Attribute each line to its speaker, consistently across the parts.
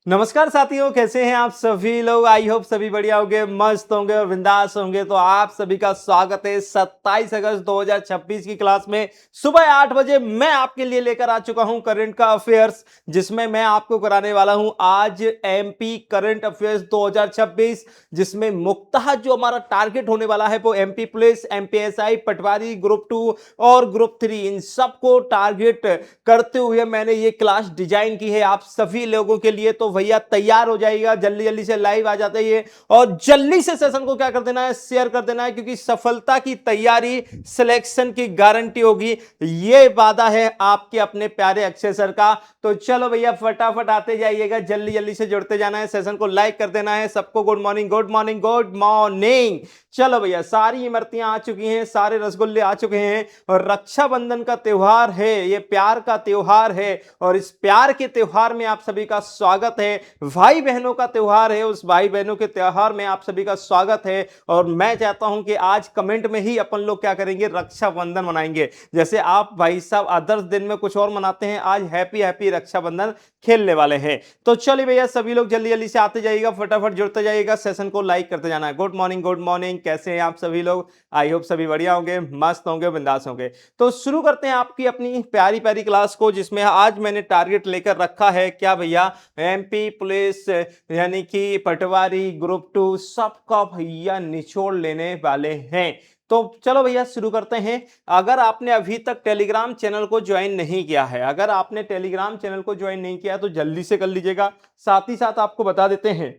Speaker 1: नमस्कार साथियों, कैसे हैं आप सभी लोग। आई होप सभी बढ़िया होंगे, मस्त होंगे और बिंदास होंगे। तो आप सभी का स्वागत है 27 अगस्त 2026 की क्लास में। सुबह 8 बजे मैं आपके लिए लेकर आ चुका हूं करंट का अफेयर्स, जिसमें मैं आपको कराने वाला हूं आज एमपी करंट अफेयर्स 2026, जिसमें मुख्यतः जो हमारा टारगेट होने वाला है वो एमपी पुलिस, एमपीएसआई, पटवारी, ग्रुप 2 और ग्रुप 3 इन सबको टारगेट करते हुए मैंने ये क्लास डिजाइन की है आप सभी लोगों के लिए। तो भैया तैयार हो जाइएगा, जल्दी जल्दी से लाइव आ जाते ही और जल्दी से सेशन को क्या कर देना है, शेयर कर देना है, क्योंकि सफलता की तैयारी सिलेक्शन की गारंटी होगी, ये वादा है आपके अपने प्यारे अक्षय सर का। तो चलो भैया फटाफट आते जाइएगा, जल्दी जल्दी से जुड़ते जाना है, सेशन को लाइक कर देना है। सबको good morning, good morning, good morning. चलो भैया, सारी इमरतियां आ चुकी हैं, सारे रसगुल्ले आ चुके हैं और रक्षाबंधन का त्योहार है, ये प्यार का त्योहार है और इस प्यार के त्योहार में आप सभी का स्वागत है। भाई बहनों का त्योहार है, उस भाई बहनों के त्योहार में आप सभी का स्वागत है। और मैं चाहता हूं कि आज कमेंट में ही अपन लोग क्या करेंगे, रक्षाबंधन मनाएंगे। जैसे आप भाई साहब अदर्स दिन में कुछ और मनाते हैं, आज हैप्पी हैप्पी रक्षाबंधन खेलने वाले हैं। तो चलिए भैया, सभी लोग जल्दी जल्दी से आते जाइएगा, फटाफट जुड़ते जाइएगा, सेशन को लाइक करते जाना है। गुड मॉर्निंग, गुड मॉर्निंग, कैसे हैं आप सभी लोग। आई होप सभी बढ़िया होंगे, मस्त होंगे, बिंदास होंगे। तो शुरू करते हैं आपकी अपनी प्यारी प्यारी क्लास को, जिसमें आज मैंने टारगेट लेकर रखा है क्या भैया, एमपी पुलिस यानी कि पटवारी, ग्रुप 2 सबका भैया निचोड़ लेने वाले हैं। तो चलो भैया शुरू करते हैं। अगर आपने अभी तक टेलीग्राम चैनल को ज्वाइन नहीं किया है, अगर आपने टेलीग्राम चैनल को ज्वाइन नहीं किया तो जल्दी से कर लीजिएगा। साथ ही साथ आपको बता देते हैं,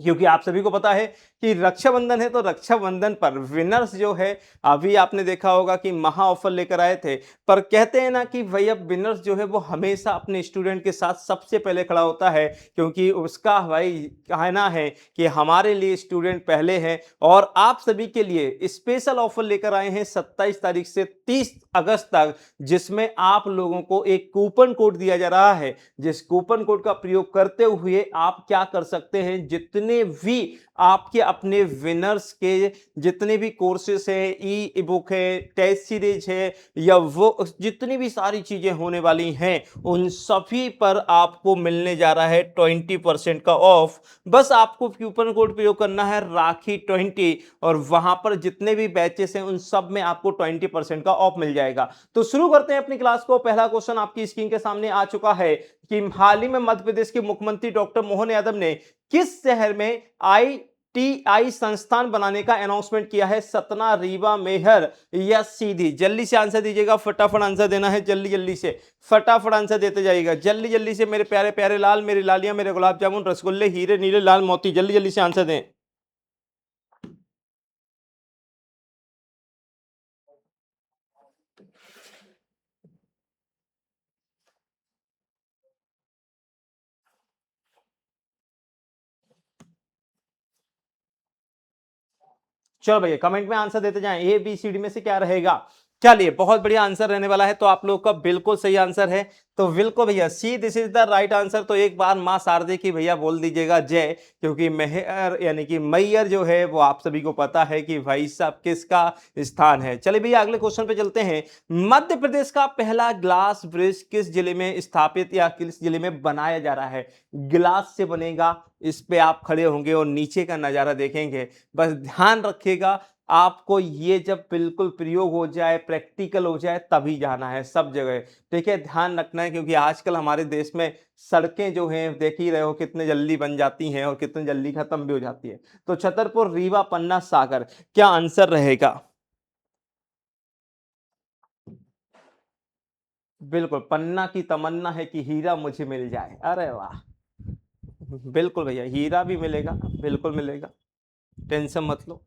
Speaker 1: क्योंकि आप सभी को पता है कि रक्षाबंधन है, तो रक्षाबंधन पर विनर्स जो है, अभी आपने देखा होगा कि महा ऑफर लेकर आए थे। पर कहते हैं ना कि भैया विनर्स जो है वो हमेशा अपने स्टूडेंट के साथ सबसे पहले खड़ा होता है, क्योंकि उसका भाई कहना है कि हमारे लिए स्टूडेंट पहले हैं। और आप सभी के लिए स्पेशल ऑफर लेकर आए हैं 27 तारीख से 30 अगस्त तक, जिसमें आप लोगों को एक कूपन कोड दिया जा रहा है, जिस कूपन कोड का प्रयोग करते हुए आप क्या कर सकते हैं, जितने भी आपके अपने विनर्स के जितने भी कोर्सेस हैं, ई बुक है, टेस्ट सीरीज है, या वो जितनी भी सारी चीजें होने वाली हैं, उन सभी पर आपको मिलने जा रहा है 20% का ऑफ। बस आपको कूपन कोड प्रयोग करना है राखी 20, और वहां पर जितने भी बैचेस हैं उन सब में आपको 20% का ऑफ मिल जाएगा। तो शुरू करते हैं अपनी क्लास को। पहला क्वेश्चन आपकी स्क्रीन के सामने आ चुका है कि हाल ही में मध्य प्रदेश के मुख्यमंत्री डॉक्टर मोहन यादव ने किस शहर में आईटीआई संस्थान बनाने का अनाउंसमेंट किया है, सतना, रीवा, मेहर या सीधी। जल्दी से आंसर दीजिएगा, फटाफट आंसर देना है, जल्दी जल्दी से फटाफट आंसर देते जाइएगा, जल्दी जल्दी से मेरे प्यारे प्यारे लाल, मेरी लालियां, मेरे गुलाब जामुन, रसगुल्ले, हीरे नीले लाल मोती, जल्दी जल्दी से आंसर दें। चलो भैया कमेंट में आंसर देते जाएं, ए बी सी डी में से क्या रहेगा। चलिए बहुत बढ़िया आंसर रहने वाला है, तो आप लोगों का बिल्कुल सही आंसर है। तो बिल्कुल भैया C, this is the right answer. तो एक बार मां शारदे की भैया बोल दीजिएगा जय, क्योंकि मेहर यानी कि मैयर जो है वो आप सभी को पता है कि भाई साहब किसका स्थान है। चलिए भैया अगले क्वेश्चन पे चलते हैं। मध्य प्रदेश का पहला ग्लास ब्रिज किस जिले में स्थापित या किस जिले में बनाया जा रहा है। ग्लास से बनेगा, इस पे आप खड़े होंगे और नीचे का नजारा देखेंगे। बस ध्यान रखिएगा, आपको ये जब बिल्कुल प्रयोग हो जाए, प्रैक्टिकल हो जाए, तभी जाना है सब जगह। ठीक है, ध्यान रखना है, क्योंकि आजकल हमारे देश में सड़कें जो हैं देख ही रहे हो कितने जल्दी बन जाती हैं और कितने जल्दी खत्म भी हो जाती है। तो छतरपुर, रीवा, पन्ना, सागर, क्या आंसर रहेगा। बिल्कुल, पन्ना की तमन्ना है कि हीरा मुझे मिल जाए। अरे वाह, बिल्कुल भैया हीरा भी मिलेगा, बिल्कुल मिलेगा, टेंशन मत लो।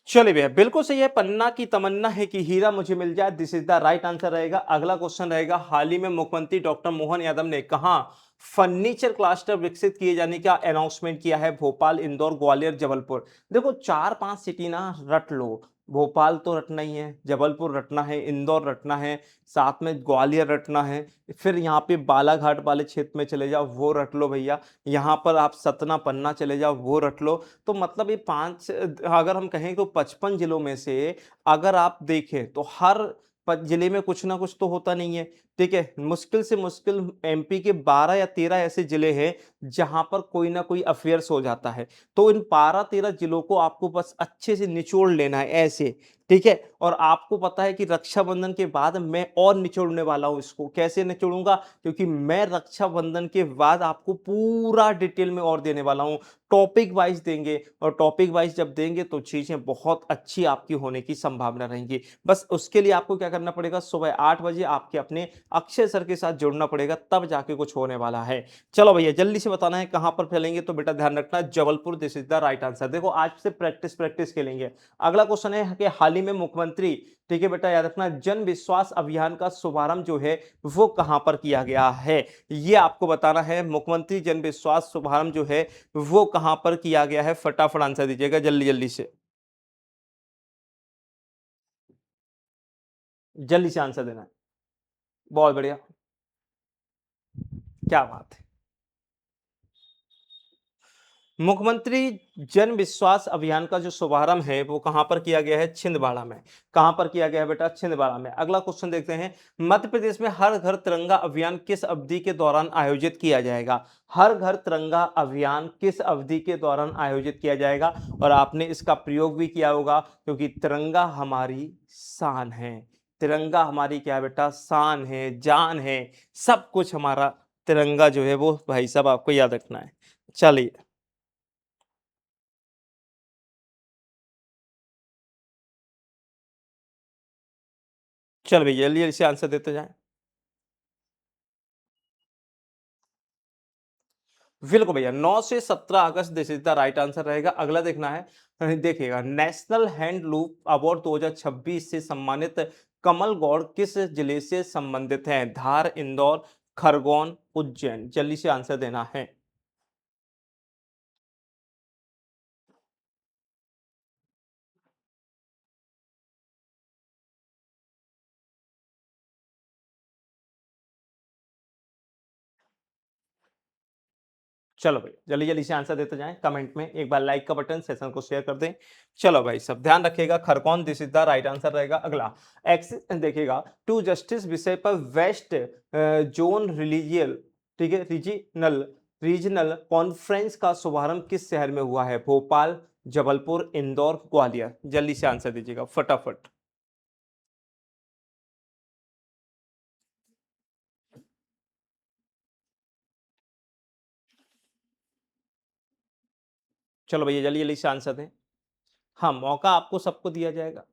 Speaker 1: चलिए भैया बिल्कुल सही है, पन्ना की तमन्ना है कि हीरा मुझे मिल जाए, this is the right answer रहेगा। अगला क्वेश्चन रहेगा, हाल ही में मुख्यमंत्री डॉक्टर मोहन यादव ने कहा फर्नीचर क्लस्टर विकसित किए जाने का अनाउंसमेंट किया है। भोपाल, इंदौर, ग्वालियर, जबलपुर। देखो चार पांच सिटी ना रट लो, भोपाल तो रटना ही है, जबलपुर रटना है, इंदौर रटना है, साथ में ग्वालियर रटना है, फिर यहाँ पे बालाघाट वाले क्षेत्र में चले जाओ, वो रट लो भैया। यहाँ पर आप सतना, पन्ना चले जाओ, वो रट लो। तो मतलब ये पांच, अगर हम कहें तो 55 जिलों में से अगर आप देखें तो हर जिले में कुछ ना कुछ तो होता नहीं है। ठीक है, मुश्किल से मुश्किल एमपी के 12 या 13 ऐसे जिले हैं जहां पर कोई ना कोई अफेयर्स हो जाता है। तो इन 12-13 जिलों को आपको बस अच्छे से निचोड़ लेना है ऐसे। ठीक है, और आपको पता है कि रक्षाबंधन के बाद मैं और निचोड़ने वाला हूं इसको। कैसे निचोड़ूंगा? क्योंकि मैं रक्षाबंधन के बाद आपको पूरा डिटेल में और देने वाला हूं। टॉपिक वाइज देंगे, और टॉपिक वाइज जब देंगे तो चीजें बहुत अच्छी आपकी होने की संभावना रहेंगी। बस उसके लिए आपको क्या करना पड़ेगा, सुबह 8 बजे आपके अपने अक्षय सर के साथ जुड़ना पड़ेगा, तब जाके कुछ होने वाला है। चलो भैया, जल्दी से बताना है कहां पर फैलेंगे, तो बेटा ध्यान रखना, Jabalpur, this is the right answer. देखो आज से प्रैक्टिस प्रैक्टिस खेलेंगे। अगला क्वेश्चन है कि हाल ही में मुख्यमंत्री, ठीक है बेटा याद रखना, जन विश्वास अभियान का शुभारंभ जो है वो कहां पर किया गया है, ये आपको बताना है। मुख्यमंत्री जन विश्वास शुभारंभ जो है वो कहां पर किया गया है, फटाफट आंसर दीजिएगा जल्दी जल्दी से, जल्दी से आंसर देना है। बहुत बढ़िया, क्या बात है। मुख्यमंत्री जन विश्वास अभियान का जो शुभारंभ है वो कहां पर किया गया है, छिंदवाड़ा में। कहां पर किया गया है बेटा, छिंदवाड़ा में। अगला क्वेश्चन देखते हैं, मध्य प्रदेश में हर घर तिरंगा अभियान किस अवधि के दौरान आयोजित किया जाएगा। हर घर तिरंगा अभियान किस अवधि के दौरान आयोजित किया जाएगा, और आपने इसका प्रयोग भी किया होगा, क्योंकि तिरंगा हमारी शान है। तिरंगा हमारी क्या है बेटा, शान है, जान है, सब कुछ हमारा तिरंगा जो है वो भाई साहब आपको याद रखना है। चलिए, चल भैया जल्दी जल्दी से आंसर देते जाएं। बिल्कुल भैया, 9 से 17 अगस्त this is the right answer रहेगा। अगला देखना है, देखिएगा, नेशनल हैंडलूम अवार्ड 2026 से सम्मानित कमल गौड़ किस जिले से संबंधित हैं, धार, इंदौर, खरगोन, उज्जैन। जल्दी से आंसर देना है। चलो भाई जल्दी जल्दी से आंसर देते जाएं, कमेंट में एक बार लाइक का बटन, सेशन को शेयर कर दें। चलो भाई सब ध्यान रखिएगा, Khargone this is the right answer रहेगा। अगला एक्स देखिएगा, टू जस्टिस विषय पर वेस्ट जोन रिलीजियल, ठीक है, रीजनल रीजनल कॉन्फ्रेंस का शुभारंभ किस शहर में हुआ है, भोपाल, जबलपुर, इंदौर, ग्वालियर। जल्दी से आंसर दीजिएगा फटाफट। चलो भैया जल्दी जल्दी से आंसर दें। हाँ, मौका आपको सबको दिया जाएगा।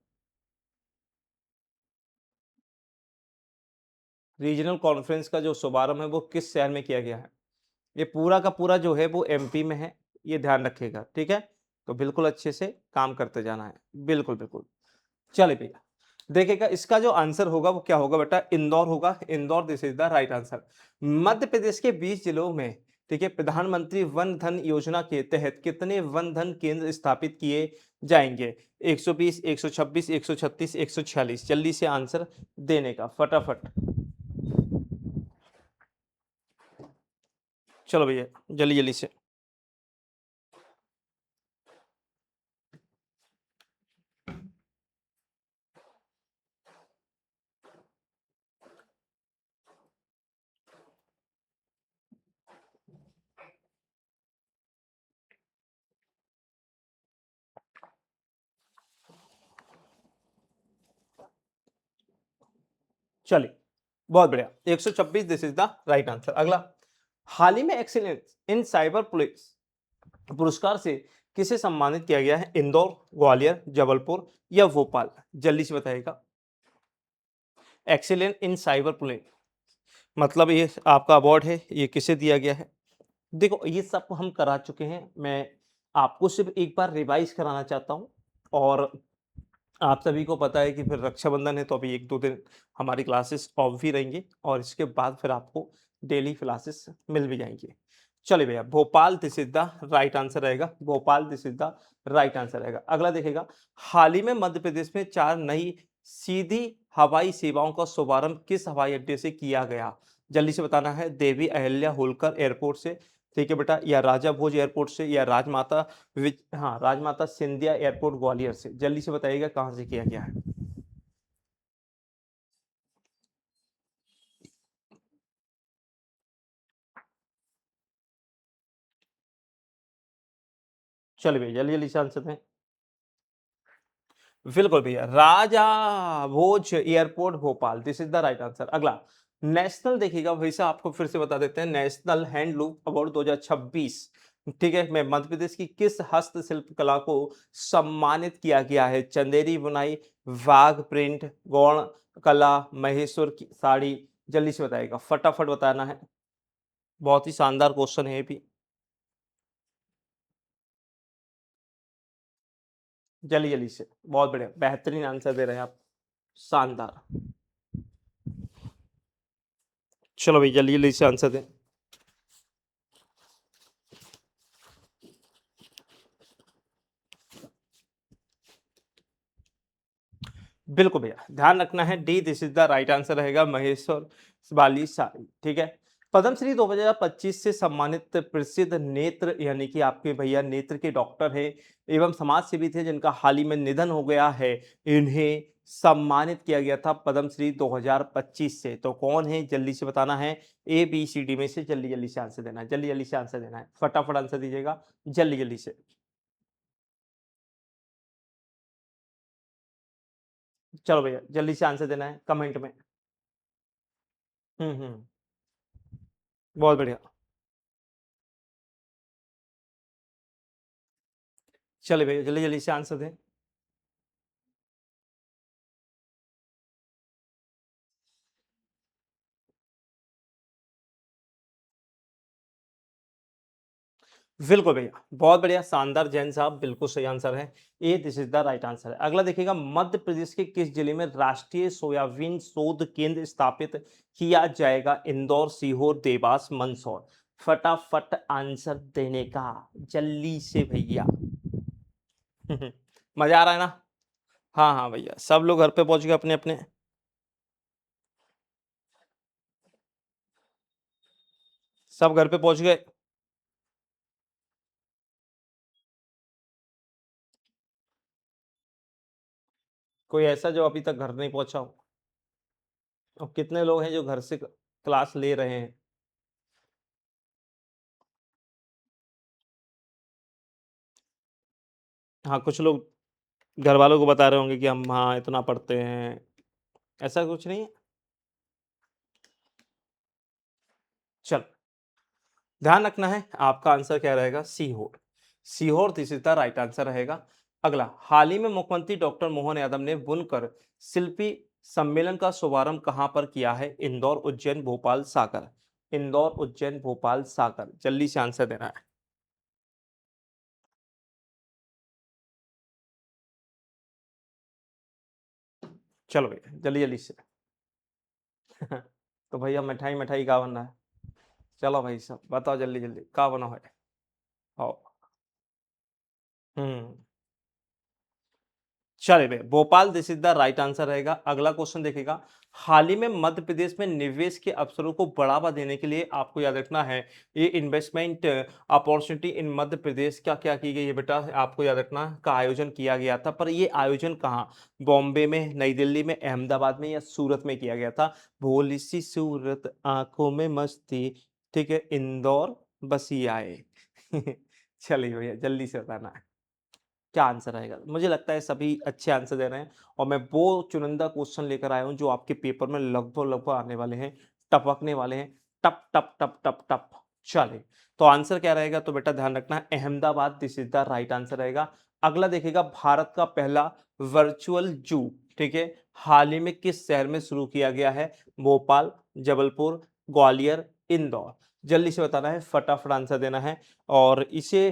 Speaker 1: रीजनल कॉन्फ्रेंस का जो शुभारंभ है वो किस शहर में किया गया है, ये पूरा का पूरा जो है वो एमपी में है, ये ध्यान रखिएगा। ठीक है, तो बिल्कुल अच्छे से काम करते जाना है, बिल्कुल बिल्कुल। चलिए भैया, देखिएगा इसका जो आंसर होगा वो क्या होगा बेटा, इंदौर होगा। Indore this is the right answer. Madhya Pradesh के 20 जिलों में, ठीक है, प्रधानमंत्री वन धन योजना के तहत कितने वन धन केंद्र स्थापित किए जाएंगे, 120, 126, 136, 146। जल्दी से आंसर देने का फटाफट। चलो भैया जल्दी जल्दी से। चलिए, बहुत बढ़िया, 126 this is the right answer. अगला, हाल ही में एक्सीलेंस इन साइबर पुलिस पुरस्कार से किसे सम्मानित किया गया है, इंदौर, ग्वालियर, जबलपुर या भोपाल। जल्दी से बताइएगा। एक्सीलेंट इन साइबर पुलिस मतलब ये आपका अवार्ड है, ये किसे दिया गया है। देखो ये सब हम करा चुके हैं, मैं आपको सिर्फ एक बार रिवाइज कराना चाहता हूँ। और आप सभी को पता है कि फिर रक्षाबंधन है, तो अभी 1-2 दिन हमारी क्लासेस ऑफ भी रहेंगी, और इसके बाद फिर आपको डेली क्लासेस मिल भी जाएँगी। चलिए भैया, Bhopal this is the right answer रहेगा, Bhopal this is the right answer रहेगा। अगला देखिएगा, हाल ही में मध्य प्रदेश में 4 नई सीधी हवाई सेवाओं का शुभारंभ किस हवाई अड्डे से किया गया? जल्दी से बताना है, देवी अहिल्या होलकर एयरपोर्ट से, ठीक है बेटा, या राजा भोज एयरपोर्ट से, या राजमाता हाँ, राजमाता सिंधिया एयरपोर्ट ग्वालियर से। जल्दी से बताइएगा कहाँ से किया गया है? चलिए भैया जल्दी जल्दी से आंसर दें। बिल्कुल भैया, Raja Bhoj airport Bhopal, this is the right answer. अगला, नेशनल देखिएगा वैसे आपको फिर से बता देते हैं, नेशनल हैंडलूम अवार्ड 2026, ठीक है, में मध्य प्रदेश की किस हस्तशिल्प कला को सम्मानित किया गया है? चंदेरी बुनाई, वाघ प्रिंट, गौण कला, महेश्वर की साड़ी। जल्दी से बताइएगा, फटाफट बताना है। बहुत ही शानदार क्वेश्चन है ये भी। जल्दी जल्दी से, बहुत बढ़िया, बेहतरीन आंसर दे रहे हैं आप, शानदार। चलो भाई जल्दी जल्दी से आंसर दें। बिल्कुल भैया, ध्यान रखना है, D this is the right answer रहेगा, महेश्वर वाली साड़ी, ठीक है। पद्मश्री 2025 से सम्मानित प्रसिद्ध नेत्र यानी कि आपके भैया नेत्र के डॉक्टर है एवं समाज सेवी थे जिनका हाल ही में निधन हो गया है, इन्हें सम्मानित किया गया था पद्मश्री 2025 से। तो कौन है जल्दी से बताना है, ए बी सी डी में से जल्दी जल्दी से आंसर देना है, जल्दी जल्दी से आंसर देना है, फटाफट आंसर दीजिएगा, जल्दी जल्दी से। चलो भैया जल्दी से आंसर देना है कमेंट में। हम्म, बहुत बढ़िया। चलिए भैया जल्दी जल्दी से आंसर दें। बिल्कुल भैया, बहुत बढ़िया, शानदार जैन साहब, बिल्कुल सही आंसर है, A this is the right answer है। अगला देखिएगा, मध्य प्रदेश के किस जिले में राष्ट्रीय सोयाबीन शोध केंद्र स्थापित किया जाएगा? इंदौर, सीहोर, देवास, मंदसौर। फटाफट आंसर देने का, जल्दी से भैया। मजा आ रहा है ना? हाँ हाँ भैया, सब लोग घर पे पहुंच गए अपने अपने। सब घर पे पहुंच गए। कोई ऐसा जो अभी तक घर नहीं पहुंचा हो? और कितने लोग हैं जो घर से क्लास ले रहे हैं? हाँ, कुछ लोग घर वालों को बता रहे होंगे कि हम हाँ इतना पढ़ते हैं, ऐसा कुछ नहीं है? चल, ध्यान रखना है, आपका आंसर क्या रहेगा? Sehore. Sehore this is the right answer रहेगा। अगला, हाल ही में मुख्यमंत्री डॉक्टर मोहन यादव ने बुनकर शिल्पी सम्मेलन का शुभारंभ कहां पर किया है? इंदौर, उज्जैन, भोपाल, सागर। इंदौर, उज्जैन, भोपाल, सागर, जल्दी से आंसर देना है। चलो भैया जल्दी जल्दी से। तो भैया मिठाई मिठाई का बनना है? चलो भाई साहब बताओ जल्दी जल्दी का बना है। आओ। हम्म, चलिए भैया, Bhopal this is the right answer रहेगा। अगला क्वेश्चन देखिएगा, हाल ही में मध्य प्रदेश में निवेश के अवसरों को बढ़ावा देने के लिए आपको याद रखना है, ये investment opportunity in Madhya Pradesh क्या क्या की गई है बेटा, आपको याद रखना का आयोजन किया गया था, पर ये आयोजन कहाँ? बॉम्बे में, नई दिल्ली में, अहमदाबाद में या सूरत में किया गया था? भोली सी सूरत आंखों में मस्ती, ठीक है, इंदौर, बसी आए। चलिए भैया जल्दी से बताना है क्या आंसर आएगा। मुझे लगता है सभी अच्छे आंसर दे रहे हैं और मैं वो चुनिंदा क्वेश्चन लेकर आया हूं जो आपके पेपर में लगभग लगभग आने वाले हैं, टपकने वाले हैं, टप टप टप टप टप। चले, तो आंसर क्या रहेगा? तो बेटा ध्यान रखना, Ahmedabad this is the right answer रहेगा। अगला देखिएगा, भारत का पहला वर्चुअल जू, ठीक है, हाल ही में किस शहर में शुरू किया गया है? भोपाल, जबलपुर, ग्वालियर, इंदौर। जल्दी से बताना है, फटाफट आंसर देना है। और इसे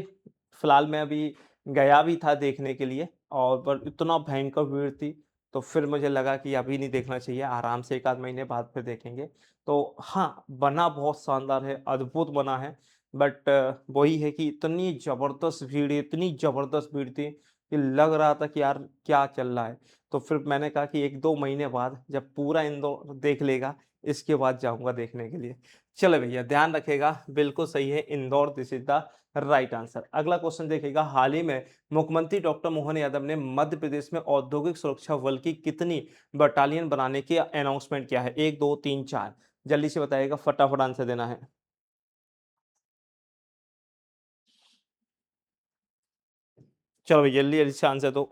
Speaker 1: फिलहाल मैं अभी गया भी था देखने के लिए, और पर इतना भयंकर भीड़ थी, तो फिर मुझे लगा कि अभी नहीं देखना चाहिए, आराम से 1 आध महीने बाद फिर देखेंगे। तो हाँ, बना बहुत शानदार है, अद्भुत बना है, बट वही है कि इतनी ज़बरदस्त भीड़, इतनी ज़बरदस्त भीड़ थी कि लग रहा था कि यार क्या चल रहा है। तो फिर मैंने कहा कि 1-2 महीने बाद जब पूरा इंदौर देख लेगा, इसके बाद जाऊँगा देखने के लिए। चलो भैया ध्यान रखिएगा, बिल्कुल सही है, Indore this is the right answer. अगला क्वेश्चन देखिएगा, हाल ही में मुख्यमंत्री डॉक्टर मोहन यादव ने मध्य प्रदेश में औद्योगिक सुरक्षा बल की कितनी बटालियन बनाने की अनाउंसमेंट किया है? 1, 2, 3, 4, जल्दी से बताइएगा, फटाफट आंसर देना है। चलो भाई जल्दी जल्दी से आंसर दो,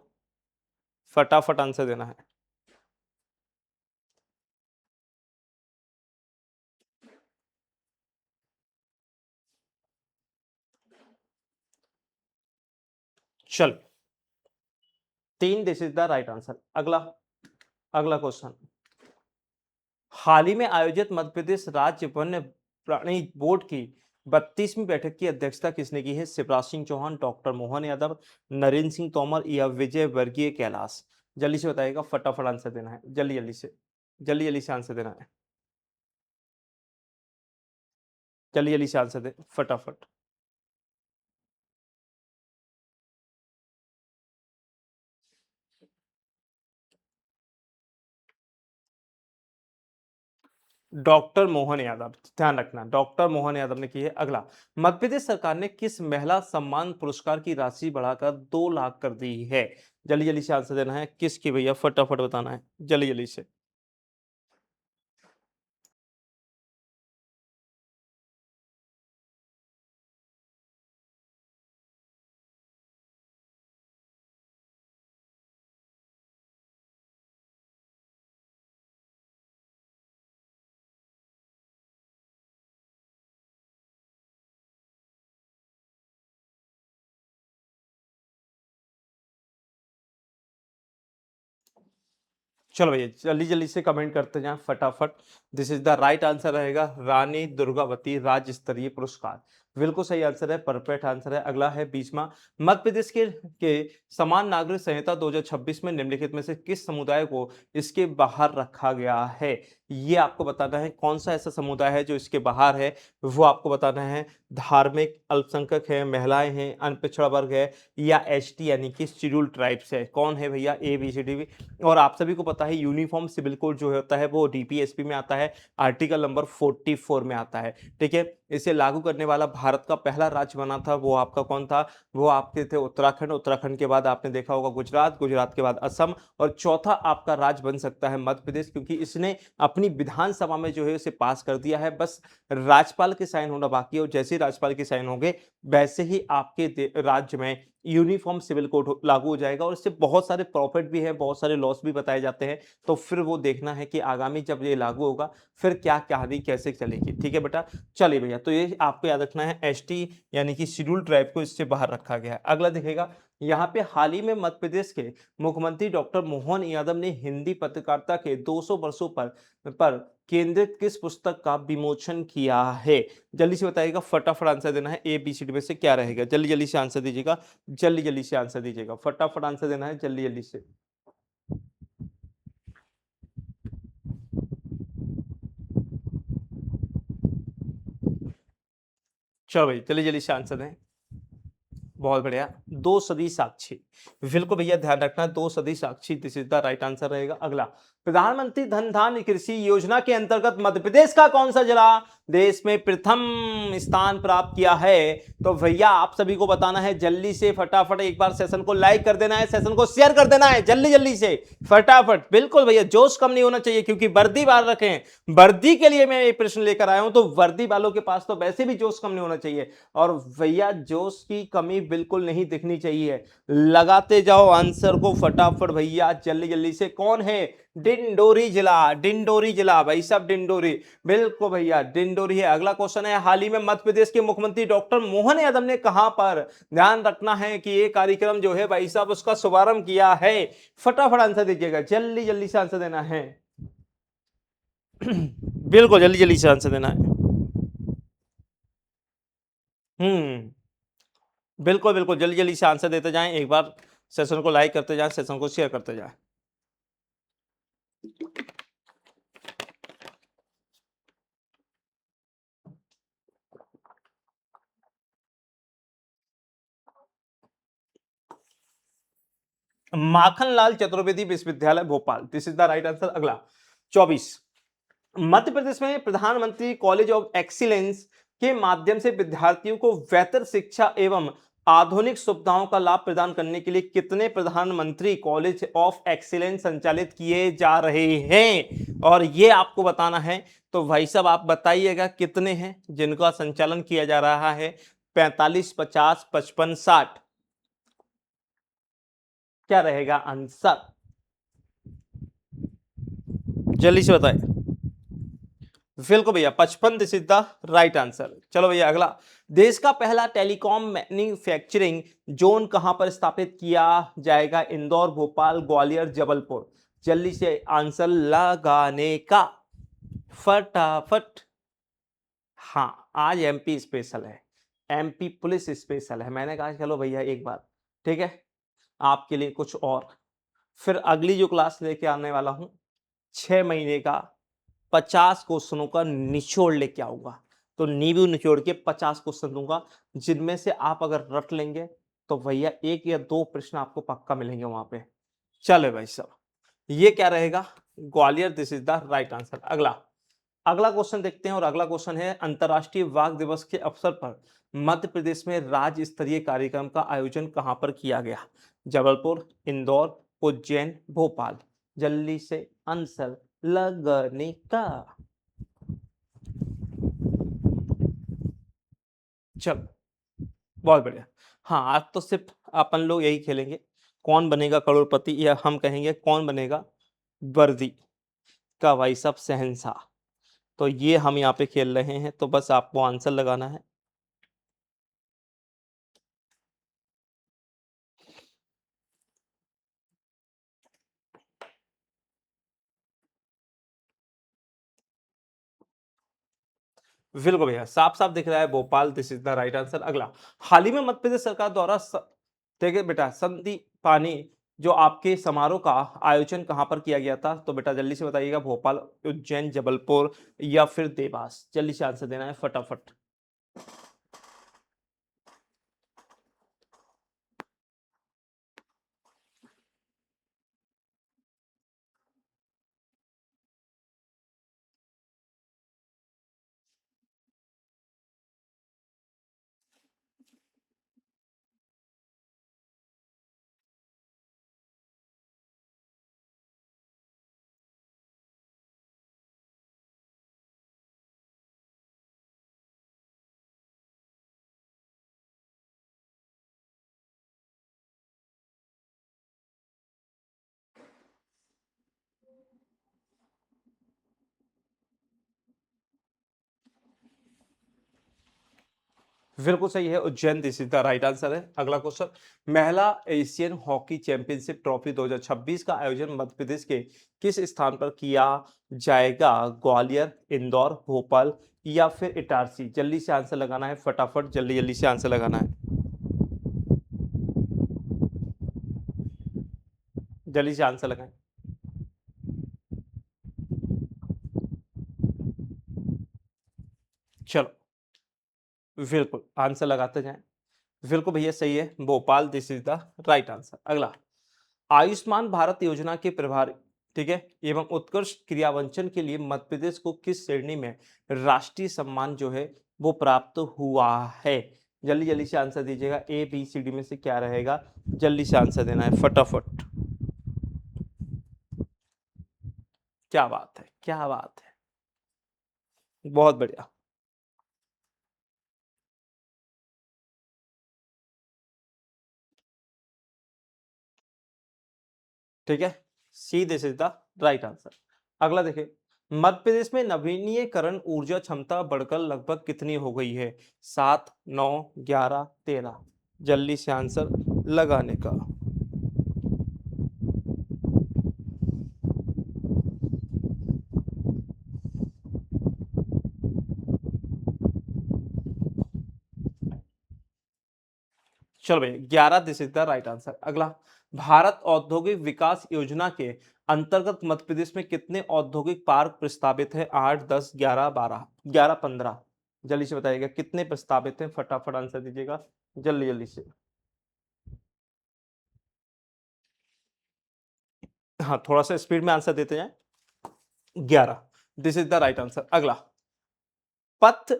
Speaker 1: फटाफट आंसर देना है। चल, 3, this is the right answer. अगला, अगला क्वेश्चन, हाल ही में आयोजित मध्य प्रदेश राज्य वन्य प्राणी बोर्ड की 32वीं बैठक की अध्यक्षता किसने की है? शिवराज सिंह चौहान, डॉक्टर मोहन यादव, नरेंद्र सिंह तोमर या विजय वर्गीय कैलाश? जल्दी से बताइएगा, फटाफट आंसर देना है, जल्दी जल्दी से, जल्दी जल्दी से आंसर देना है, जल्दी जल्दी से आंसर दे फटाफट। डॉक्टर मोहन यादव, ध्यान रखना, डॉक्टर मोहन यादव ने की है। अगला, मध्य प्रदेश सरकार ने किस महिला सम्मान पुरस्कार की राशि बढ़ाकर 2 लाख कर दी है? जल्दी जल्दी से आंसर देना है, किसकी भैया, फटाफट बताना है, जल्दी जल्दी से। चलो भैया जल्दी जल्दी से कमेंट करते जाएं फटाफट। This is the right answer रहेगा रानी दुर्गावती राज्य स्तरीय पुरस्कार, बिल्कुल सही आंसर है, परफेक्ट आंसर है। अगला है 20वां, मध्य प्रदेश के समान नागरिक संहिता 2026 में निम्नलिखित में से किस समुदाय को इसके बाहर रखा गया है? ये आपको बताना है, कौन सा ऐसा समुदाय है जो इसके बाहर है, वो आपको बताना है। धार्मिक अल्पसंख्यक है, महिलाएं हैं, अनपिछड़ा वर्ग है या एसटी यानी कि शेड्यूल्ड ट्राइब्स है? कौन है भैया? A B C D. और आप सभी को पता है यूनिफॉर्म सिविल कोड जो होता है वो डीपीएसपी में आता है, आर्टिकल नंबर 44 में आता है, ठीक है। इसे लागू करने वाला भारत का पहला राज्य बना था, वो आपका कौन था? वो आपके थे उत्तराखंड, उत्तराखंड के बाद आपने देखा होगा गुजरात, गुजरात के बाद असम, और चौथा आपका राज्य बन सकता है मध्य प्रदेश, क्योंकि इसने अपनी विधानसभा में जो है उसे पास कर दिया है। बस राज्यपाल के साइन होना बाकी है, और जैसे ही राज्यपाल के साइन होंगे वैसे ही आपके राज्य में यूनिफॉर्म सिविल कोड लागू हो जाएगा, और इससे बहुत सारे प्रॉफिट भी है, बहुत सारे लॉस भी बताए जाते हैं। तो फिर वो देखना है कि आगामी जब ये लागू होगा फिर क्या कहानी कैसे चलेगी, ठीक है बेटा। चलिए भैया, तो ये आपको याद रखना है, एसटी यानी कि शेड्यूल ट्राइब को इससे बाहर रखा गया है। अगला दिखेगा, यहाँ पे हाल ही में मध्य प्रदेश के मुख्यमंत्री डॉक्टर मोहन यादव ने हिंदी पत्रकारिता के 200 वर्षों पर केंद्रित किस पुस्तक का विमोचन किया है? जल्दी से बताइएगा, फटाफट आंसर देना है, ए बी सी डी में से क्या रहेगा? जल्दी जल्दी से आंसर दीजिएगा, जल्दी जल्दी से आंसर दीजिएगा, फटाफट आंसर देना है, जल्दी जल्दी से। चलो भाई जल्दी जल्दी से आंसर दें, बहुत बढ़िया, 2 सदी साक्षी, बिल्कुल भैया ध्यान रखना, 2 सदी Sakshi, this is the right answer रहेगा। अगला, प्रधानमंत्री धन धान्य कृषि योजना के अंतर्गत मध्य प्रदेश का कौन सा जिला देश में प्रथम स्थान प्राप्त किया है? तो भैया आप सभी को बताना है, जल्दी से फटाफट एक बार सेशन को लाइक कर देना है, सेशन को शेयर कर देना है, जल्दी जल्दी से फटाफट, बिल्कुल भैया, जोश कम नहीं होना चाहिए, क्योंकि वर्दी बाहर रखें, वर्दी के लिए मैं ये प्रश्न लेकर आया हूं, तो वर्दी वालों के पास तो वैसे भी जोश कम नहीं होना चाहिए, और भैया जोश की कमी बिल्कुल नहीं दिखनी चाहिए। लगाते जाओ आंसर को फटाफट भैया, जल्दी जल्दी से। कौन है? डिंडोरी जिला, डिंडोरी जिला भाई साहब, डिंडोरी, बिल्कुल भैया डिंडोरी है। अगला क्वेश्चन है, हाल ही में मध्य प्रदेश के मुख्यमंत्री डॉक्टर मोहन यादव ने कहां पर, ध्यान रखना है कि ये कार्यक्रम जो है भाई साहब उसका शुभारंभ किया है? फटाफट आंसर दीजिएगा, जल्दी जल्दी से आंसर देना है बिल्कुल जल्दी जल्दी से आंसर देना है। बिल्कुल बिल्कुल, जल्दी जल्दी से आंसर देते जाएं, एक बार सेशन को लाइक करते जाएं, सेशन को शेयर करते जाएं। माखनलाल चतुर्वेदी विश्वविद्यालय Bhopal, this is the right answer. अगला 24, मध्य प्रदेश में प्रधानमंत्री कॉलेज ऑफ एक्सीलेंस के माध्यम से विद्यार्थियों को बेहतर शिक्षा एवं आधुनिक सुविधाओं का लाभ प्रदान करने के लिए कितने प्रधानमंत्री कॉलेज ऑफ एक्सीलेंस संचालित किए जा रहे हैं? और ये आपको बताना है, तो भाई साहब आप बताइएगा कितने हैं जिनका संचालन किया जा रहा है? 45, 50, 55, 60? क्या रहेगा आंसर, जल्दी से बताएं। बिल्कुल भैया 55 this is the right answer. चलो भैया अगला, देश का पहला टेलीकॉम मैन्युफैक्चरिंग जोन कहां पर स्थापित किया जाएगा, इंदौर, भोपाल, ग्वालियर, जबलपुर। जल्दी से आंसर लगाने का, फटाफट। हाँ आज एमपी स्पेशल है, एमपी पुलिस स्पेशल है। मैंने कहा चलो भैया एक बार, ठीक है, आपके लिए कुछ और। फिर अगली जो क्लास लेके आने वाला हूं, 6 महीने का 50 क्वेश्चनों का निचोड़ लेके आऊंगा। तो नींबू निचोड़ के 50 क्वेश्चन दूंगा, जिनमें से आप अगर रट लेंगे तो भैया 1 या 2 प्रश्न आपको पक्का मिलेंगे वहां पे। चले भाई साहब, ये क्या रहेगा, Gwalior, this is the right answer. अगला, अगला क्वेश्चन देखते हैं, और अगला क्वेश्चन है, अंतर्राष्ट्रीय वाघ दिवस के अवसर पर मध्य प्रदेश में राज्य स्तरीय कार्यक्रम का आयोजन कहां पर किया गया, जबलपुर, इंदौर, उज्जैन, भोपाल। जल्दी से आंसर लगने का, चलो बहुत बढ़िया। हाँ आज तो सिर्फ अपन लोग यही खेलेंगे, कौन बनेगा करोड़पति, या हम कहेंगे कौन बनेगा वर्दी का भाई साहब शहंशाह। तो ये हम यहाँ पे खेल रहे हैं, तो बस आपको आंसर लगाना है। बिल्कुल भैया साफ साफ दिख रहा है Bhopal, this is the right answer. अगला, हाल ही में मध्य प्रदेश सरकार द्वारा देखिए बेटा संदीप पानी जो आपके समारोह का आयोजन कहां पर किया गया था, तो बेटा जल्दी से बताइएगा, भोपाल, उज्जैन, जबलपुर या फिर देवास। जल्दी से आंसर देना है फटाफट। बिल्कुल सही है, Ujjain, this is the right answer है। अगला क्वेश्चन, महिला एशियन हॉकी चैंपियनशिप ट्रॉफी 2026 का आयोजन मध्य प्रदेश के किस स्थान पर किया जाएगा, ग्वालियर, इंदौर, भोपाल या फिर इटारसी। जल्दी से आंसर लगाना है फटाफट, जल्दी जल्दी से आंसर लगाना है, जल्दी से आंसर लगाएं। चलो बिल्कुल आंसर लगाते जाएं। बिल्कुल भैया सही है, Bhopal, this is the right answer. अगला, आयुष्मान भारत योजना के प्रभारी, ठीक है, एवं उत्कृष्ट क्रियावंचन के लिए मध्य प्रदेश को किस श्रेणी में राष्ट्रीय सम्मान जो है वो प्राप्त हुआ है। जल्दी जल्दी से आंसर दीजिएगा, ए बी सी डी में से क्या रहेगा, जल्दी से आंसर देना है फटाफट। क्या बात है, क्या बात है, बहुत बढ़िया। ठीक है, सी this is the right answer. अगला देखिए, मध्य प्रदेश में नवीनीकरण ऊर्जा क्षमता बढ़कर लगभग कितनी हो गई है, 7, 9, 11, 13। जल्दी से आंसर लगाने का, चलो भैया 11 this is the right answer. अगला, भारत औद्योगिक विकास योजना के अंतर्गत मध्य प्रदेश में कितने औद्योगिक पार्क प्रस्तावित है, 8, 10, 11, 12, 11, 15। जल्दी से बताइएगा कितने प्रस्तावित हैं, फटाफट आंसर दीजिएगा, जल्दी जल्दी से। हाँ थोड़ा सा स्पीड में आंसर देते जाएं। 11 this is the right answer. अगला, पथ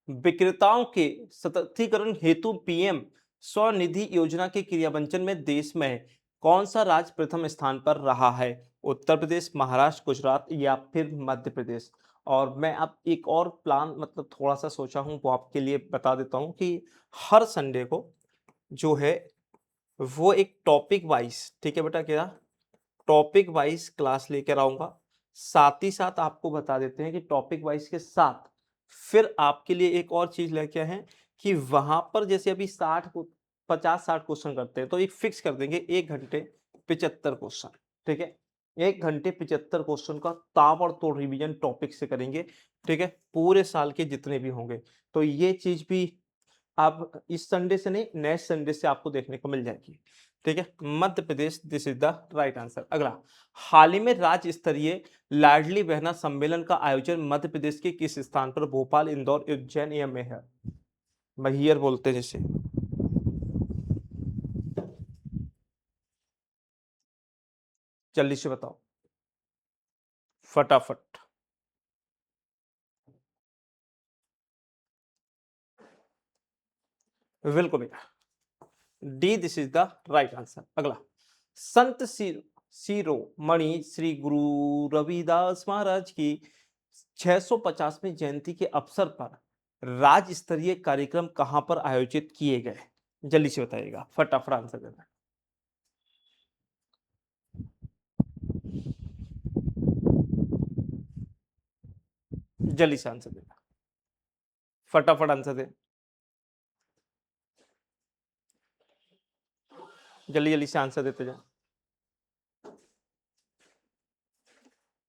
Speaker 1: विक्रेताओं के सशक्तिकरण हेतु पीएम स्वनिधि योजना के क्रियान्वयन में देश में कौन सा राज्य प्रथम स्थान पर रहा है, उत्तर प्रदेश, महाराष्ट्र, गुजरात या फिर मध्य प्रदेश। और मैं अब एक और प्लान मतलब थोड़ा सा सोचा हूं वो आपके लिए बता देता हूं कि हर संडे को जो है वो एक टॉपिक वाइज, ठीक है बेटा, क्या टॉपिक वाइज क्लास लेकर आऊंगा। साथ ही साथ आपको बता देते हैं कि टॉपिक वाइज के साथ फिर आपके लिए एक और चीज लेके आए हैं कि वहां पर जैसे अभी 50-60 क्वेश्चन करते हैं, तो एक फिक्स कर देंगे 1 घंटे 75 क्वेश्चन, ठीक है। 1 घंटे 75 क्वेश्चन का ताबड़तोड़ रिवीजन टॉपिक से करेंगे, ठीक है, पूरे साल के जितने भी होंगे। तो ये चीज भी आप इस संडे से नहीं, नेक्स्ट संडे से आपको देखने को मिल जाएगी, ठीक है। Madhya Pradesh, this is the right answer. अगला, हाल ही में राज्य स्तरीय लाडली बहना सम्मेलन का आयोजन मध्य प्रदेश के किस स्थान पर भोपाल, इंदौर, उज्जैन या मैहर, मैहर बोलते हैं जैसे, जल्दी से बताओ फटाफट। बिल्कुल भैया, D this is the right answer. अगला, संत शिरोमणि श्री गुरु रविदास महाराज की 650वीं जयंती के अवसर पर राज्य स्तरीय कार्यक्रम कहां पर आयोजित किए गए, जल्दी से बताइएगा, फटाफट आंसर देना। जल्दी से आंसर देना, फटाफट आंसर दे, जल्दी जल्दी से आंसर देते जाए।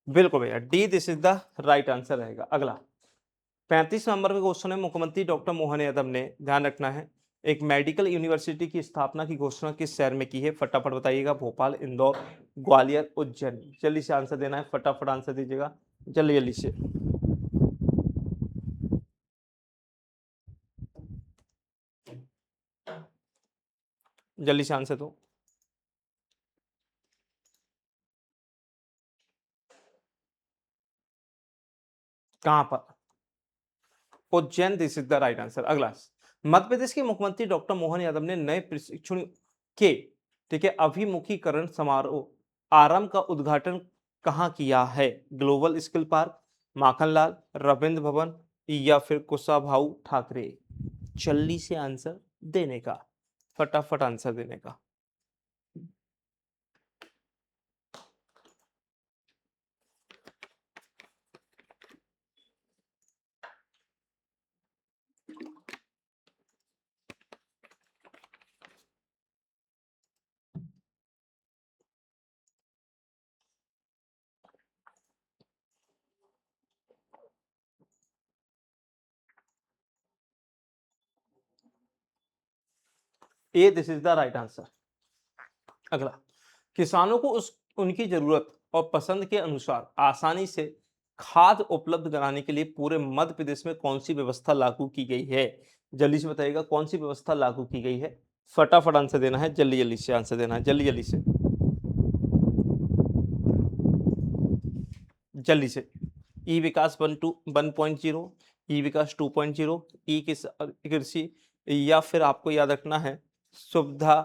Speaker 1: बिल्कुल भैया, D this is the right answer रहेगा। अगला, 35 नंबर का क्वेश्चन है, मुख्यमंत्री डॉक्टर मोहन यादव ने, ध्यान रखना है, एक मेडिकल यूनिवर्सिटी की स्थापना की घोषणा किस शहर में की है, फटाफट बताइएगा, भोपाल, इंदौर, ग्वालियर, उज्जैन, जल्दी से आंसर देना है, फटाफट आंसर दीजिएगा, जल्दी जल्दी से। जल्दी से आंसर दो। कहां पर, Ujjain, this is the right answer. अगला, मध्य प्रदेश के मुख्यमंत्री डॉक्टर मोहन यादव ने नए प्रशिक्षण के, ठीक है, अभिमुखीकरण समारोह आरंभ का उद्घाटन कहां किया है, global skill park, Makhanlal, Ravindra Bhavan या फिर कुशाभाऊ ठाकरे, जल्दी से आंसर देने का, फटाफट आंसर देने का। A this is the right answer. अगला, किसानों को उनकी जरूरत और पसंद के अनुसार आसानी से खाद उपलब्ध कराने के लिए पूरे मध्य प्रदेश में कौन सी व्यवस्था लागू की गई है, जल्दी से बताइएगा, कौन सी व्यवस्था लागू की गई है, फटाफट आंसर देना है, जल्दी जल्दी से आंसर देना है, जल्दी जल्दी से, जल्दी से। ई विकास 1.0, ई विकास 2.0, ई कृषि, या फिर आपको याद रखना है सुविधा,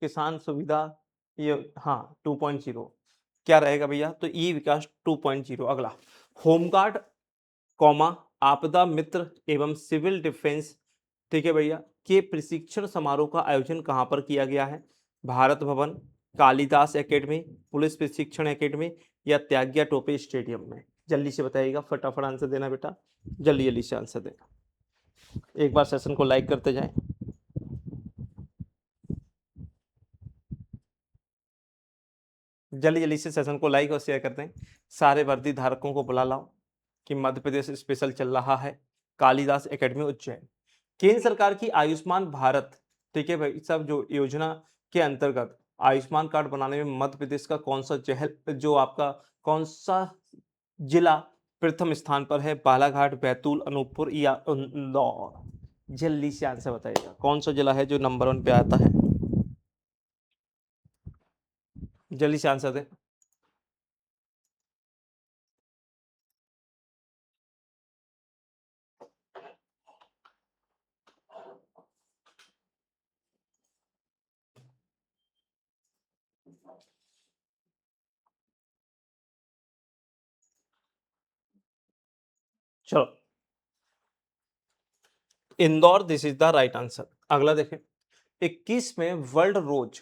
Speaker 1: किसान सुविधा, ये हाँ 2.0, क्या रहेगा भैया, तो ई विकास 2.0। अगला, होमगार्ड कौमा आपदा मित्र एवं सिविल डिफेंस, ठीक है भैया, के प्रशिक्षण समारोह का आयोजन कहां पर किया गया है, भारत भवन, कालिदास एकेडमी, पुलिस प्रशिक्षण एकेडमी या त्यागिया टोपे स्टेडियम में, जल्दी से बताइएगा, फटाफट आंसर देना बेटा, जल्दी जल्दी से आंसर देना। एक बार सेशन को लाइक करते जाएं। जल्दी जल्दी से सेशन को लाइक और शेयर करते हैं। सारे वर्दी धारकों को बुला लाओ कि मध्य प्रदेश स्पेशल चल रहा है, कालिदास एकेडमी उज्जैन। केंद्र सरकार की आयुष्मान भारत, ठीक है भाई सब, जो योजना के अंतर्गत आयुष्मान कार्ड बनाने में मध्य प्रदेश का कौन सा जो आपका कौन सा जिला प्रथम स्थान पर है, बालाघाट, बैतूल, अनूपपुर या इंदौर, जल्दी से आंसर बताइएगा, कौन सा जिला है जो नंबर 1 पे आता है, जल्दी से आंसर दें। चलो, Indore, this is the right answer. अगला देखें, 21वें वर्ल्ड रोज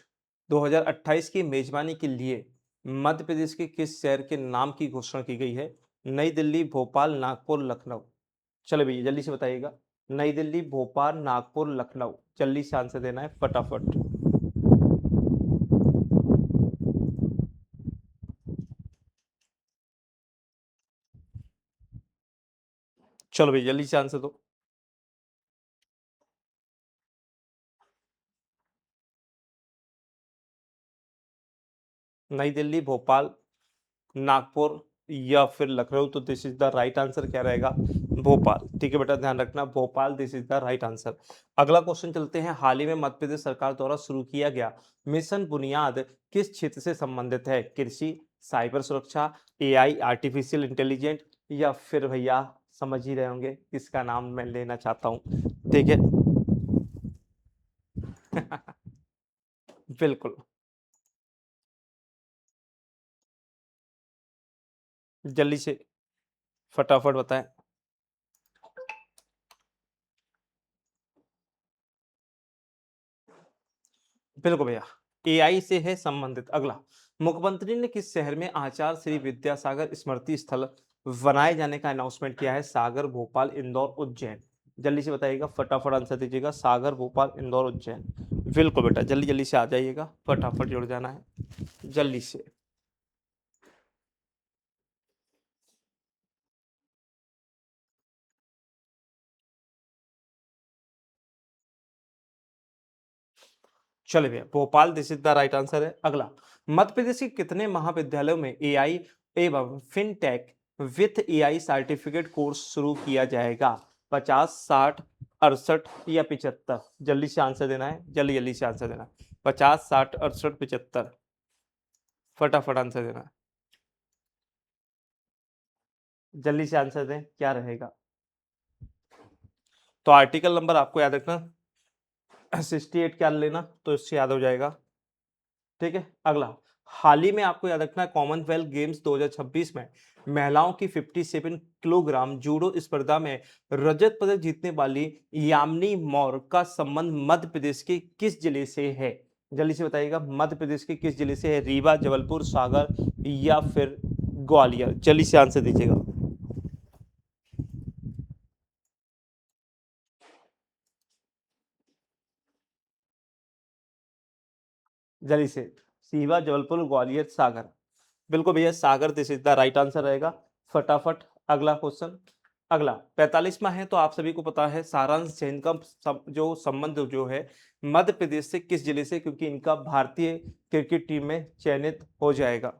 Speaker 1: 2028 की मेजबानी के लिए मध्य प्रदेश के किस शहर के नाम की घोषणा की गई है? नई दिल्ली, भोपाल, नागपुर, लखनऊ। चलो भैया जल्दी से बताइएगा। नई दिल्ली, भोपाल, नागपुर, लखनऊ। जल्दी से आंसर देना है फटाफट। चलो भैया जल्दी से आंसर दो। नई दिल्ली, भोपाल, नागपुर या फिर लखनऊ। तो this is the right answer क्या रहेगा? भोपाल। ठीक है बेटा, ध्यान रखना Bhopal this is the right answer. अगला क्वेश्चन चलते हैं। हाल ही में मध्य प्रदेश सरकार द्वारा शुरू किया गया मिशन बुनियाद किस क्षेत्र से संबंधित है? कृषि, साइबर सुरक्षा, एआई आर्टिफिशियल इंटेलिजेंट या फिर भैया समझ ही रहे होंगे किसका नाम मैं लेना चाहता हूं। ठीक है बिल्कुल, जल्दी से फटाफट बताएं। बिल्कुल भैया, एआई से है संबंधित। अगला, मुख्यमंत्री ने किस शहर में आचार्य श्री विद्यासागर स्मृति स्थल बनाए जाने का अनाउंसमेंट किया है? सागर, भोपाल, इंदौर, उज्जैन। जल्दी से बताइएगा, फटाफट आंसर दीजिएगा। सागर, भोपाल, इंदौर, उज्जैन। बिल्कुल बेटा, जल्दी जल्दी से आ जाइएगा, फटाफट जुड़ जाना है जल्दी से। चलिए भैया, Bhopal this is the right answer है। अगला, मध्य प्रदेश के कितने महाविद्यालयों में एआई एवं fintech with AI certificate course शुरू किया जाएगा? 50, 60, 68 या 75? जल्दी से आंसर देना है, जल्दी जल्दी से आंसर देना है। 50, 60, 68, 75। फटाफट आंसर देना है, जल्दी से आंसर दें, क्या रहेगा? तो आर्टिकल नंबर आपको याद रखना 68 क्या लेना, तो इससे याद हो जाएगा। ठीक है। अगला, हाल ही में आपको याद रखना है कॉमनवेल्थ गेम्स 2026 में महिलाओं की 57 किलोग्राम जूडो स्पर्धा में रजत पदक जीतने वाली यामिनी मौर्य का संबंध मध्य प्रदेश के किस जिले से है? जल्दी से बताइएगा, मध्य प्रदेश के किस जिले से है? रीवा, जबलपुर, सागर या फिर ग्वालियर। जल्दी से आंसर दीजिएगा, जल्दी से। रीवा, जबलपुर, ग्वालियर, सागर। बिल्कुल भैया, Sagar this is the right answer रहेगा। फटाफट अगला क्वेश्चन। अगला 45वां है, तो आप सभी को पता है सारांश जैन का जो संबंध जो है मध्य प्रदेश से किस जिले से, क्योंकि इनका भारतीय क्रिकेट टीम में चयनित हो जाएगा।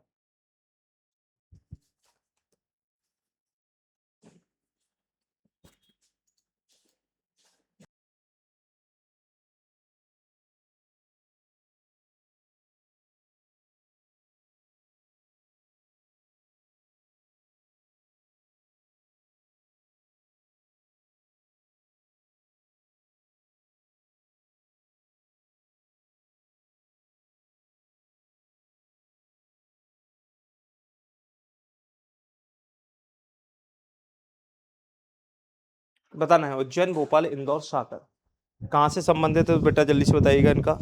Speaker 1: बताना है उज्जैन, भोपाल, इंदौर, सागर। कहाँ से संबंधित है बेटा, जल्दी से बताइएगा इनका।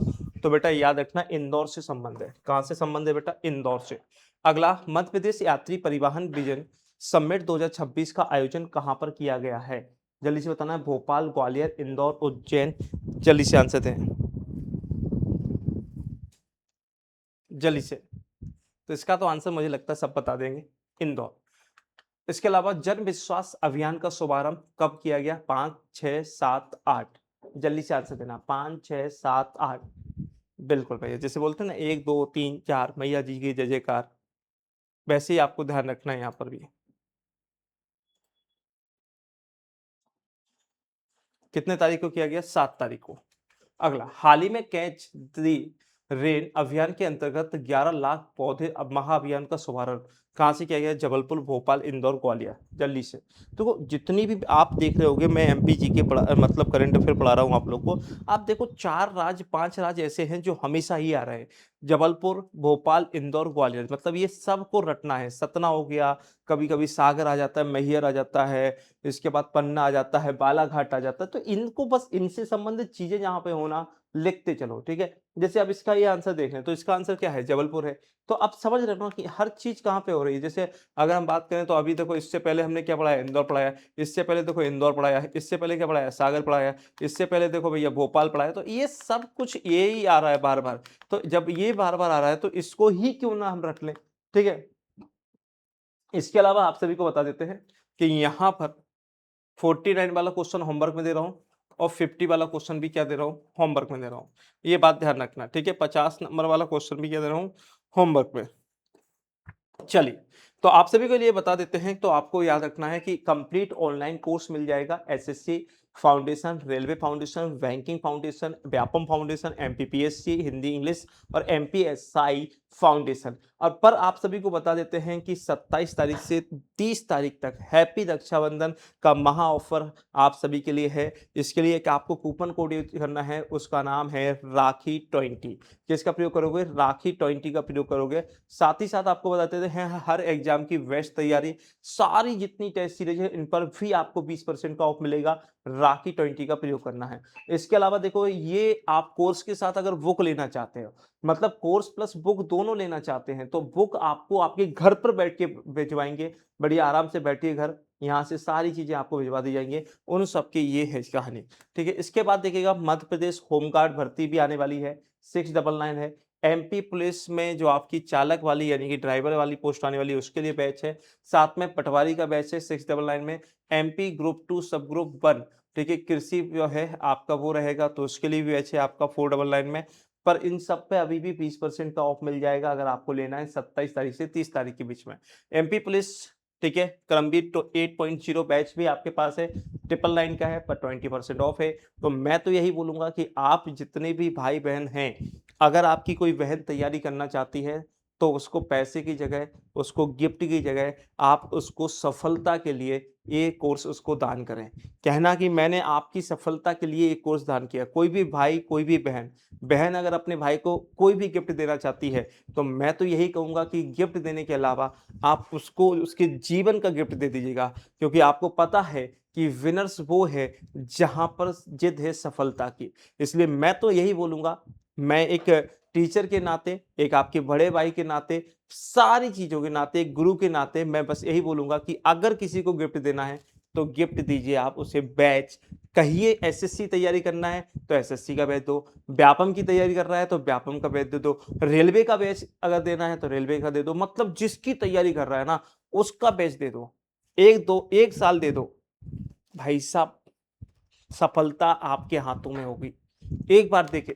Speaker 1: तो बेटा याद रखना इंदौर से संबंध है। कहाँ से संबंध है बेटा? इंदौर से। अगला, मध्य प्रदेश यात्री परिवहन विजन समिट 2026 का आयोजन कहाँ पर किया गया है? जल्दी से बताना है, भोपाल, ग्वालियर, इंदौर, उज्जैन। जल्दी से आंसर दें, जल्दी से। तो इसका तो आंसर मुझे लगता है सब बता देंगे, इंदौर। इसके अलावा जन विश्वास अभियान का शुभारंभ कब किया गया? 5, 6, 7, 8। जल्दी से आंसर देना, 5, 6, 7, 8। बिल्कुल भैया, जैसे बोलते हैं ना 1, 2, 3, 4 मैया जी की जय जयकार, वैसे ही आपको ध्यान रखना है यहाँ पर भी। कितने तारीख को किया गया? 7 तारीख को। अगला, हाल ही में कैच दी रेन अभियान के अंतर्गत 11 लाख पौधे अब महाअभियान का शुभारंभ कहाँ से किया गया? जबलपुर, भोपाल, इंदौर, ग्वालियर। जल्दी से देखो, जितनी भी आप देख रहे होगे, मैं एमपी जीके पढ़ा, मतलब करंट अफेयर पढ़ा रहा हूँ आप लोग को। आप देखो 4 राज्य 5 राज्य ऐसे हैं जो हमेशा ही आ रहे हैं। जबलपुर, भोपाल, इंदौर, ग्वालियर, मतलब ये सबको रटना है। सतना हो गया, कभी-कभी सागर आ जाता है, मैहर आ जाता है, इसके बाद पन्ना आ जाता है, बालाघाट आ जाता है। तो इनको बस इनसे संबंधित चीज़ें जहाँ पे हो ना, लिखते चलो, ठीक है? जैसे अब इसका ये आंसर देख लें, तो इसका आंसर क्या है? जबलपुर है। तो आप समझ रहे हो ना कि हर चीज़ कहाँ पे हो रही है। जैसे अगर हम बात करें तो अभी देखो, इससे पहले हमने क्या पढ़ा है? इंदौर पढ़ाया है। इससे पहले देखो इंदौर पढ़ाया है। इससे पहले क्या पढ़ाया है? सागर पढ़ाया है। इससे पहले देखो भैया भोपाल पढ़ाया है। तो ये सब कुछ ये ही आ रहा है बार-बार। तो जब ये बार-बार आ रहा है तो इसको ही क्यों ना हम रट लें, ठीक है? इसके अलावा आप सभी को बता देते हैं कि यहाँ पर 49 वाला क्वेश्चन होमवर्क में दे रहा हूँ और 50 वाला क्वेश्चन भी क्या दे रहा हूँ? होमवर्क में दे रहा हूँ। ये बात ध्यान रखना, ठीक है? 50 नंबर वाला क्वेश्चन भी क्या दे रहा हूँ? होमवर्क में। चलिए, तो आप सभी को लिए बता देते हैं, तो आपको याद रखना है कि कंप्लीट ऑनलाइन कोर्स मिल जाएगा। SSC foundation, railway foundation, banking foundation, Vyapam foundation, MPPSC Hindi English और एमपीएसआई फाउंडेशन। और पर आप सभी को बता देते हैं कि 27 तारीख से 30 तारीख तक हैप्पी रक्षाबंधन का महा ऑफर आप सभी के लिए है। इसके लिए एक आपको कूपन कोड यूज करना है, उसका नाम है राखी 20। किसका प्रयोग करोगे? राखी 20 का प्रयोग करोगे। साथ ही साथ आपको बताते हैं हर एग्जाम की बेस्ट तैयारी, सारी जितनी टेस्ट सीरीज है इन पर भी आपको 20% का ऑफ मिलेगा। राखी 20 का प्रयोग करना है। इसके अलावा देखो, ये आप कोर्स के साथ अगर बुक लेना चाहते हो, मतलब कोर्स प्लस बुक दोनों लेना चाहते हैं, तो बुक आपको आपके घर पर बैठ के भिजवाएंगे। बढ़िया आराम से बैठिए घर, यहाँ से सारी चीजें आपको भिजवा दी जाएंगी। उन सबकी ये है कहानी, ठीक है? इसके बाद देखिएगा, मध्य प्रदेश होमगार्ड भर्ती भी आने वाली है, 699 है। एमपी पुलिस में जो आपकी चालक वाली यानी कि ड्राइवर वाली पोस्ट आने वाली है, उसके लिए बैच है। साथ में पटवारी का बैच है 699 में। एमपी ग्रुप 2 सब ग्रुप 1, ठीक है, कृषि जो है आपका वो रहेगा, तो उसके लिए भी बैच है आपका 499 में। पर इन सब पे अभी भी 20% का ऑफ मिल जाएगा अगर आपको लेना है 27 तारीख से 30 तारीख के बीच में। एमपी पुलिस, ठीक है, क्रमवीर तो 8.0 बैच भी आपके पास है, 999 का है, पर 20% ऑफ है। तो मैं तो यही बोलूंगा कि आप जितने भी भाई बहन हैं, अगर आपकी कोई बहन तैयारी करना चाहती है, तो उसको पैसे की जगह, उसको गिफ्ट की जगह, आप उसको सफलता के लिए ये कोर्स उसको दान करें। कहना कि मैंने आपकी सफलता के लिए एक कोर्स दान किया। कोई भी भाई, कोई भी बहन, बहन अगर अपने भाई को कोई भी गिफ्ट देना चाहती है, तो मैं तो यही कहूँगा कि गिफ्ट देने के अलावा आप उसको उसके जीवन का गिफ्ट दे दीजिएगा। क्योंकि आपको पता है कि विनर्स वो है जहाँ पर जिद है सफलता की। इसलिए मैं तो यही बोलूँगा, मैं एक टीचर के नाते, एक आपके बड़े भाई के नाते, सारी चीज़ों के नाते, एक गुरु के नाते मैं बस यही बोलूँगा कि अगर किसी को गिफ्ट देना है, तो गिफ्ट दीजिए आप उसे बैच। कहिए एसएससी तैयारी करना है, तो एसएससी का बैच दो। व्यापम की तैयारी कर रहा है, तो व्यापम का बैच दे दो। रेलवे का बैच अगर देना है, तो रेलवे का दे दो। मतलब जिसकी तैयारी कर रहा है ना, उसका बैच दे दो। 1 साल दे दो। भाई साहब, सफलता आपके हाथों में होगी। एक बार देखें।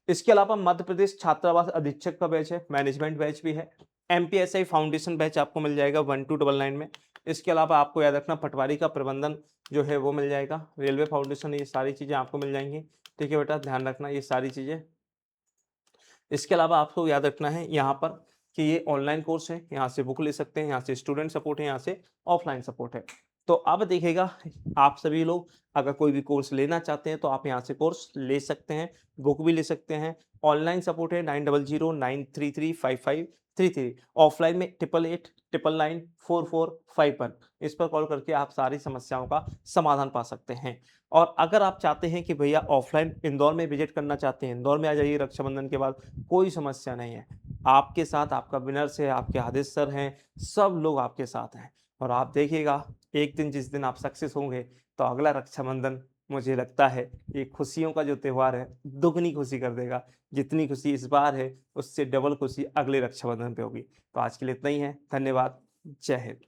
Speaker 1: इसके अलावा मध्य प्रदेश छात्रावास अधीक्षक का बैच है, मैनेजमेंट बैच भी है। एमपीएसआई फाउंडेशन बैच आपको मिल जाएगा 1299 में। इसके अलावा आपको याद रखना, पटवारी का प्रबंधन जो है वो मिल जाएगा। रेलवे फाउंडेशन, ये सारी चीजें आपको मिल जाएंगी, ठीक है बेटा, ध्यान रखना ये सारी चीजें। इसके अलावा आपको याद रखना है यहाँ पर कि ये ऑनलाइन कोर्स है, यहाँ से बुक ले सकते हैं, यहाँ से स्टूडेंट सपोर्ट है, यहाँ से ऑफलाइन सपोर्ट है। तो अब देखिएगा, आप सभी लोग अगर कोई भी कोर्स लेना चाहते हैं, तो आप यहाँ से कोर्स ले सकते हैं, बुक भी ले सकते हैं। ऑनलाइन सपोर्ट है 9009335533। ऑफलाइन में 8889994451। इस पर कॉल करके आप सारी समस्याओं का समाधान पा सकते हैं। और अगर आप चाहते हैं कि भैया ऑफलाइन इंदौर में विजिट करना चाहते हैं, इंदौर में आ जाइए रक्षाबंधन के बाद, कोई समस्या नहीं है। आपके साथ आपका विनर्स है, आपके आदेश सर हैं, सब लोग आपके साथ हैं। और आप देखिएगा, एक दिन जिस दिन आप सक्सेस होंगे, तो अगला रक्षाबंधन मुझे लगता है ये खुशियों का जो त्योहार है, दुगनी खुशी कर देगा। जितनी खुशी इस बार है, उससे डबल खुशी अगले रक्षाबंधन पे होगी। तो आज के लिए इतना ही है। धन्यवाद। जय हिंद।